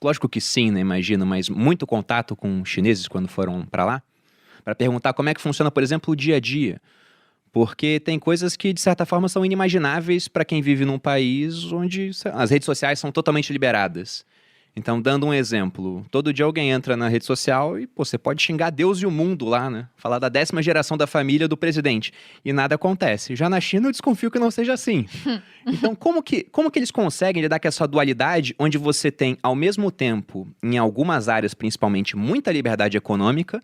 Lógico que sim, né, imagino, mas muito contato com chineses quando foram para lá? Para perguntar como é que funciona, por exemplo, o dia a dia. Porque tem coisas que, de certa forma, são inimagináveis para quem vive num país onde as redes sociais são totalmente liberadas. Então, dando um exemplo, todo dia alguém entra na rede social e pô, você pode xingar Deus e o mundo lá, né? Falar da 10ª geração da família do presidente. E nada acontece. Já na China eu desconfio que não seja assim. Então, como que eles conseguem lidar com essa dualidade onde você tem, ao mesmo tempo, em algumas áreas, principalmente, muita liberdade econômica.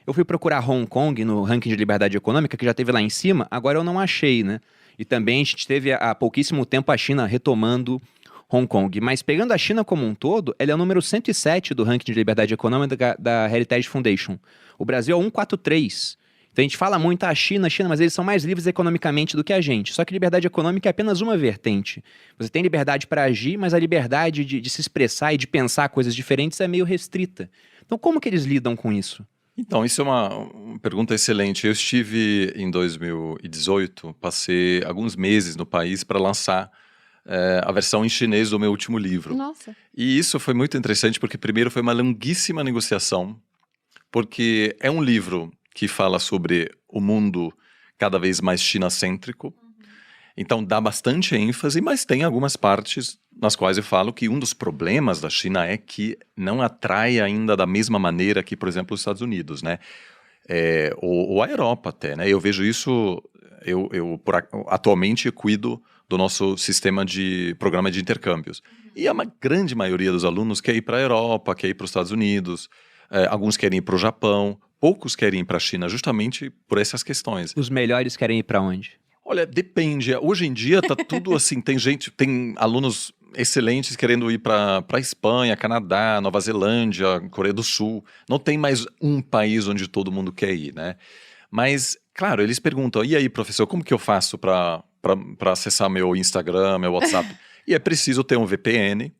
Eu fui procurar Hong Kong no ranking de liberdade econômica, que já teve lá em cima, agora eu não achei, né? E também a gente teve há pouquíssimo tempo a China retomando Hong Kong. Mas pegando a China como um todo, ela é o número 107 do ranking de liberdade econômica da Heritage Foundation. O Brasil é 143. Então a gente fala muito a China, mas eles são mais livres economicamente do que a gente. Só que liberdade econômica é apenas uma vertente. Você tem liberdade para agir, mas a liberdade de se expressar e de pensar coisas diferentes é meio restrita. Então como que eles lidam com isso? Então, isso é uma pergunta excelente. Eu estive em 2018, passei alguns meses no país para lançar a versão em chinês do meu último livro. Nossa. E isso foi muito interessante porque, primeiro, foi uma longuíssima negociação, porque é um livro que fala sobre o mundo cada vez mais chinacêntrico. Então, dá bastante ênfase, mas tem algumas partes nas quais eu falo que um dos problemas da China é que não atrai ainda da mesma maneira que, por exemplo, os Estados Unidos, né? Ou a Europa até, né? Eu vejo isso, atualmente cuido do nosso sistema de programa de intercâmbios. E a grande maioria dos alunos quer ir para a Europa, quer ir para os Estados Unidos, alguns querem ir para o Japão, poucos querem ir para a China justamente por essas questões. Os melhores querem ir para onde? Olha, depende. Hoje em dia tá tudo assim, tem alunos excelentes querendo ir para Espanha, Canadá, Nova Zelândia, Coreia do Sul. Não tem mais um país onde todo mundo quer ir, né? Mas, claro, eles perguntam, e aí, professor, como que eu faço para acessar meu Instagram, meu WhatsApp? E é preciso ter um VPN,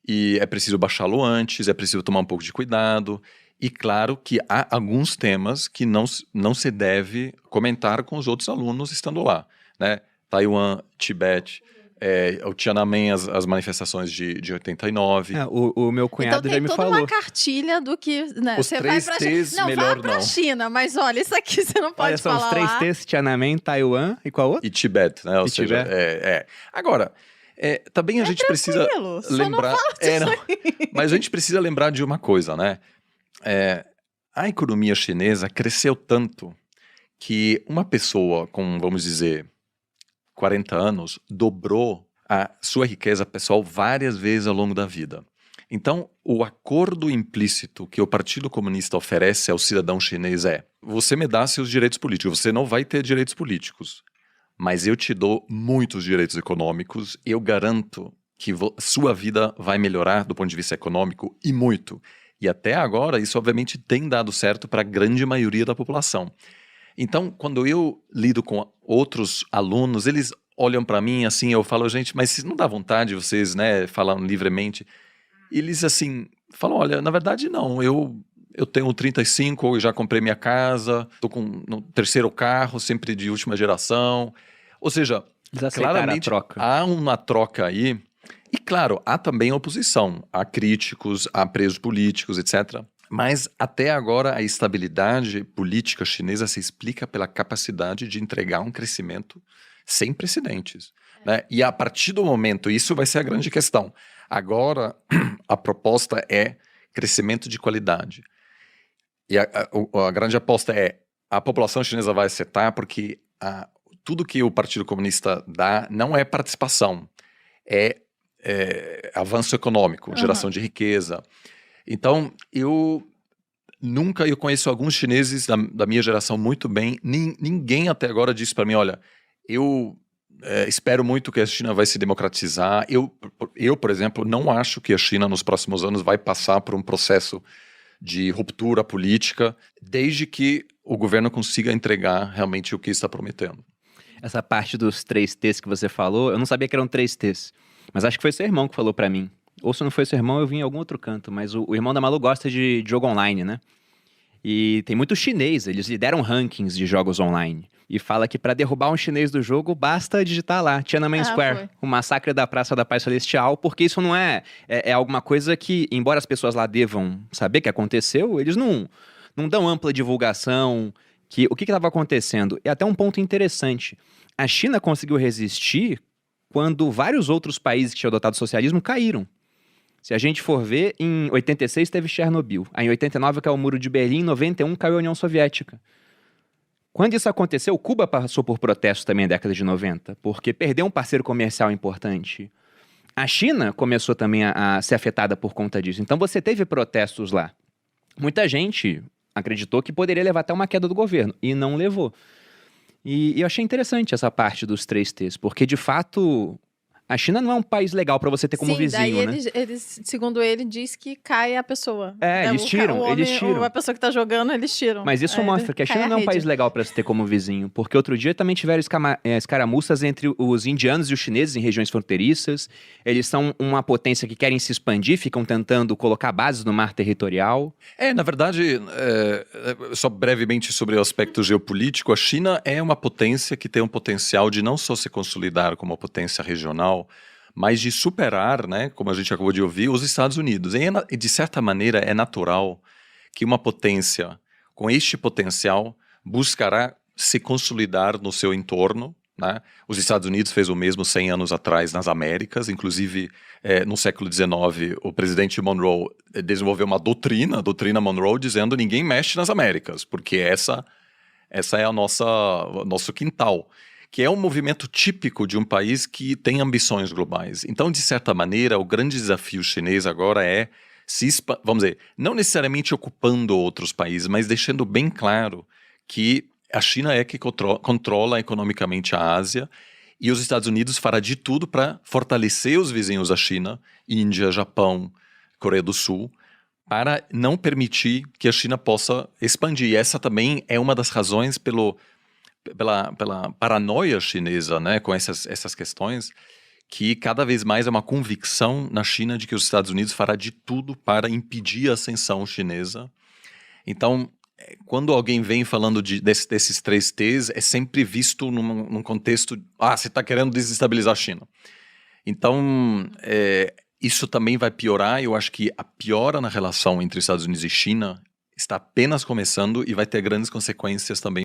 e é preciso baixá-lo antes, é preciso tomar um pouco de cuidado. E claro que há alguns temas que não se deve comentar com os outros alunos estando lá, né? Taiwan, Tibete, o Tiananmen, as manifestações de 89. O meu cunhado então, já me falou. Tem toda uma cartilha do que... Né, os você 3 vai pra T's, China. melhor Não, vá pra China, mas olha, isso aqui você não pode Olha só, falar os 3 lá. T's, Tiananmen, Taiwan e qual outro? E Tibete, né? Ou E seja, Tibete. Agora, também a gente precisa lembrar... Mas a gente precisa lembrar de uma coisa, né? A economia chinesa cresceu tanto que uma pessoa com, vamos dizer, 40 anos dobrou a sua riqueza pessoal várias vezes ao longo da vida. Então, o acordo implícito que o Partido Comunista oferece ao cidadão chinês você me dá seus direitos políticos, você não vai ter direitos políticos, mas eu te dou muitos direitos econômicos, eu garanto que sua vida vai melhorar do ponto de vista econômico e muito. E até agora, isso obviamente tem dado certo para a grande maioria da população. Então, quando eu lido com outros alunos, eles olham para mim assim, eu falo, gente, mas não dá vontade vocês, né, falam livremente? E eles assim, falam, olha, na verdade não, eu tenho 35, eu já comprei minha casa, estou com no 3º carro, sempre de última geração. Ou seja, claramente há uma troca aí. E claro, há também oposição, há críticos, há presos políticos, etc. Mas até agora a estabilidade política chinesa se explica pela capacidade de entregar um crescimento sem precedentes, né? E a partir do momento, isso vai ser a grande questão. Agora a proposta é crescimento de qualidade. E a grande aposta é a população chinesa vai aceitar porque tudo que o Partido Comunista dá não é participação, é avanço econômico, geração de riqueza. Então, eu conheço alguns chineses da minha geração muito bem, ninguém até agora disse para mim, olha, eu espero muito que a China vai se democratizar. Eu, por exemplo, não acho que a China nos próximos anos vai passar por um processo de ruptura política, desde que o governo consiga entregar realmente o que está prometendo. Essa parte dos 3 T's que você falou, eu não sabia que eram 3 T's. Mas acho que foi seu irmão que falou pra mim. Ou se não foi seu irmão, eu vi em algum outro canto. Mas o irmão da Malu gosta de jogo online, né? E tem muito chinês, eles lideram rankings de jogos online. E fala que para derrubar um chinês do jogo, basta digitar lá, Tiananmen Square, o massacre da Praça da Paz Celestial, porque isso não é alguma coisa que, embora as pessoas lá devam saber que aconteceu, eles não dão ampla divulgação, o que estava acontecendo. E até um ponto interessante, a China conseguiu resistir quando vários outros países que tinham adotado o socialismo caíram. Se a gente for ver, em 86 teve Chernobyl, aí em 89 caiu o Muro de Berlim, em 91 caiu a União Soviética. Quando isso aconteceu, Cuba passou por protestos também na década de 90, porque perdeu um parceiro comercial importante. A China começou também a ser afetada por conta disso. Então você teve protestos lá. Muita gente acreditou que poderia levar até uma queda do governo, e não levou. E eu achei interessante essa parte dos 3 T's, porque de fato a China não é um país legal para você ter como vizinho, daí né? eles, segundo ele, diz que cai a pessoa. Eles tiram. A pessoa que tá jogando, eles tiram. Mas isso mostra que a China não é um país legal para se ter como vizinho, porque outro dia também tiveram escaramuças entre os indianos e os chineses em regiões fronteiriças. Eles são uma potência que querem se expandir, ficam tentando colocar bases no mar territorial. Na verdade, só brevemente sobre o aspecto geopolítico, a China é uma potência que tem um potencial de não só se consolidar como uma potência regional, mas de superar, né, como a gente acabou de ouvir, os Estados Unidos. E de certa maneira é natural que uma potência com este potencial buscará se consolidar no seu entorno, né? Os Estados Unidos fez o mesmo 100 anos atrás nas Américas, inclusive no século XIX o presidente Monroe desenvolveu uma doutrina, a doutrina Monroe, dizendo ninguém mexe nas Américas, porque essa é o nosso quintal, que é um movimento típico de um país que tem ambições globais. Então, de certa maneira, o grande desafio chinês agora é vamos dizer, não necessariamente ocupando outros países, mas deixando bem claro que a China é que controla economicamente a Ásia e os Estados Unidos fará de tudo para fortalecer os vizinhos da China, Índia, Japão, Coreia do Sul, para não permitir que a China possa expandir. E essa também é uma das razões pela paranoia chinesa, né, com essas questões, que cada vez mais é uma convicção na China de que os Estados Unidos fará de tudo para impedir a ascensão chinesa. Então, quando alguém vem falando desses 3 T's, é sempre visto num contexto, você está querendo desestabilizar a China. Então, isso também vai piorar. Eu acho que a piora na relação entre Estados Unidos e China está apenas começando e vai ter grandes consequências também